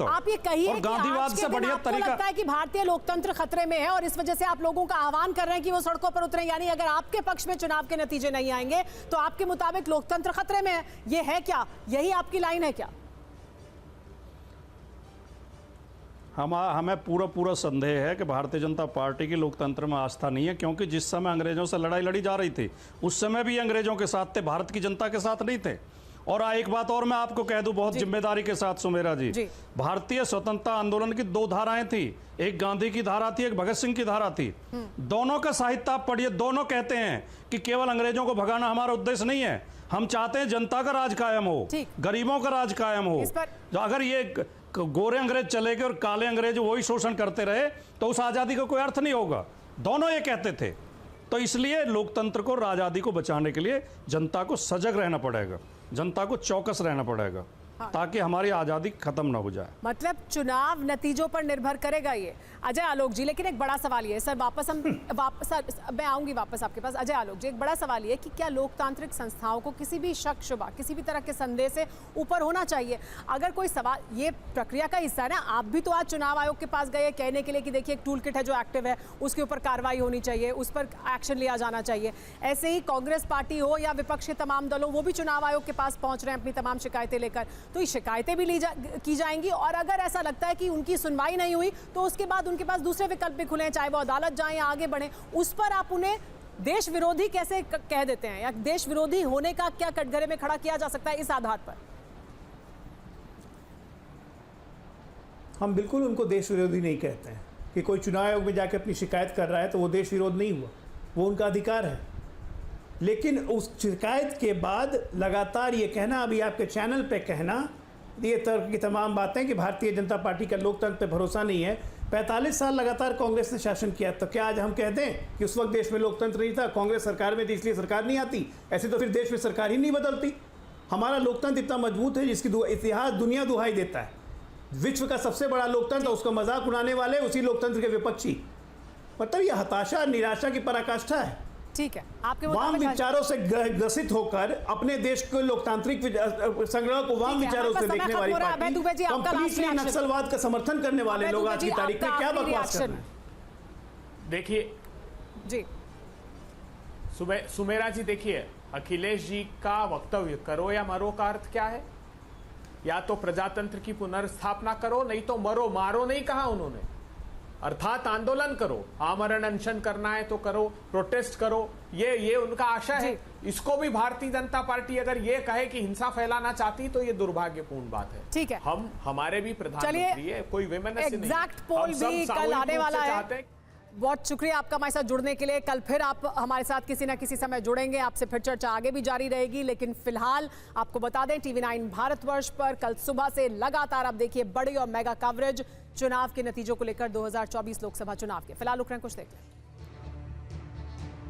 तो। आप ये कहिए और गांधीवाद से बढ़िया तरीका लगता है कि भारतीय लोकतंत्र खतरे में है और इस वजह से आप लोगों का आह्वान कर रहे हैं कि वो सड़कों पर उतरे, यानी अगर आपके पक्ष में चुनाव के नतीजे नहीं आएंगे तो आपके मुताबिक लोकतंत्र खतरे में है, ये है क्या? यही आपकी लाइन है क्या? हमें पूरा संदेह है कि भारतीय जनता पार्टी की लोकतंत्र में आस्था नहीं है, क्योंकि जिस समय अंग्रेजों से लड़ाई लड़ी जा रही थी उस समय भी अंग्रेजों के साथ थे, भारत की जनता के साथ नहीं थे। और एक बात और मैं आपको कह दूं बहुत जिम्मेदारी के साथ सुमेरा जी, भारतीय स्वतंत्रता आंदोलन की दो धाराएं थी, एक गांधी की धारा थी, एक भगत सिंह की धारा थी। दोनों का साहित्य आप पढ़िए, दोनों कहते हैं कि केवल अंग्रेजों को भगाना हमारा उद्देश्य नहीं है, हम चाहते हैं जनता का राज कायम हो, गरीबों का राज कायम हो। अगर ये गोरे अंग्रेज चले गए और काले अंग्रेज वही शोषण करते रहे तो उस आजादी का कोई अर्थ नहीं होगा। दोनों ये कहते थे। तो इसलिए लोकतंत्र को, आजादी को बचाने के लिए जनता को सजग रहना पड़ेगा, जनता को चौकस रहना पड़ेगा, ताकि हमारी आजादी खत्म ना हो जाए। मतलब चुनाव नतीजों पर निर्भर करेगा ये। अजय आलोक जी, लेकिन एक बड़ा सवाल ये सर, मैं आऊंगी वापस आपके पास। अजय आलोक जी, एक बड़ा सवाल ये कि क्या लोकतांत्रिक संस्थाओं को किसी भी शक शुबा, किसी भी तरह के संदेह से ऊपर होना चाहिए? अगर कोई सवाल, ये प्रक्रिया का हिस्सा है ना, आप भी तो आज चुनाव आयोग के पास गए कहने के लिए कि देखिए एक टूल किट है जो एक्टिव है, उसके ऊपर कार्रवाई होनी चाहिए, उस पर एक्शन लिया जाना चाहिए। ऐसे ही कांग्रेस पार्टी हो या विपक्ष के तमाम दलों, वो भी चुनाव आयोग के पास पहुंच रहे हैं अपनी तमाम शिकायतें लेकर, तो ये शिकायतें भी की जाएंगी। और अगर ऐसा लगता है कि उनकी सुनवाई नहीं हुई तो उसके बाद उनके पास दूसरे विकल्प भी खुले हैं, चाहे वो अदालत जाएं या आगे बढ़ें। उस पर आप उन्हें देश विरोधी कैसे कह देते हैं, या देश विरोधी होने का क्या कटघरे में खड़ा किया जा सकता है इस आधार पर? हम बिल्कुल उनको देश विरोधी नहीं कहते हैं कि कोई चुनाव आयोग में जाकर अपनी शिकायत कर रहा है तो वो देश विरोध नहीं हुआ, वो उनका अधिकार है। लेकिन उस शिकायत के बाद लगातार ये कहना, अभी आपके चैनल पे कहना, ये तरह की तमाम बातें कि भारतीय जनता पार्टी का लोकतंत्र पे भरोसा नहीं है। 45 साल लगातार कांग्रेस ने शासन किया, तो क्या आज हम कहते हैं कि उस वक्त देश में लोकतंत्र नहीं था, कांग्रेस सरकार में थी इसलिए सरकार नहीं आती? ऐसे तो फिर देश में सरकार ही नहीं बदलती। हमारा लोकतंत्र इतना मजबूत है जिसकी इतिहास दुनिया दुहाई देता है। विश्व का सबसे बड़ा लोकतंत्र, उसका मजाक उड़ाने वाले उसी लोकतंत्र के विपक्षी। मतलब ये हताशा, निराशा की पराकाष्ठा है। ठीक है, आपके वाम विचारों से ग्रसित होकर अपने देश के लोकतांत्रिक संग्रह को वाम विचारों से देखने वाली पार्टी, कंप्लीटली नक्सलवाद का समर्थन करने वाले लोग आज की तारीख में क्या बकवास कर रहे हैं? देखिए जी सुमेरा जी, देखिए अखिलेश जी का वक्तव्य करो या मरो का अर्थ क्या है? या तो प्रजातंत्र की पुनर्स्थापना करो, नहीं तो मरो। मारो नहीं कहा उन्होंने, अर्थात आंदोलन करो, आमरण अनशन करना है तो करो, प्रोटेस्ट करो, ये उनका आशा है। इसको भी भारतीय जनता पार्टी अगर ये कहे कि हिंसा फैलाना चाहती तो ये दुर्भाग्यपूर्ण बात है। ठीक है, हमारे भी प्रधानमंत्री है, कोई विमेन एग्जैक्ट पोल भी कल आने वाला है। बहुत शुक्रिया आपका हमारे साथ जुड़ने के लिए। कल फिर आप हमारे साथ किसी ना किसी समय जुड़ेंगे, आपसे फिर चर्चा आगे भी जारी रहेगी। लेकिन फिलहाल आपको बता दें, TV9 भारतवर्ष पर कल सुबह से लगातार आप देखिए बड़ी और मेगा कवरेज चुनाव के नतीजों को लेकर 2024 लोकसभा चुनाव के। फिलहाल रुक रहे हैं, कुछ देख लें।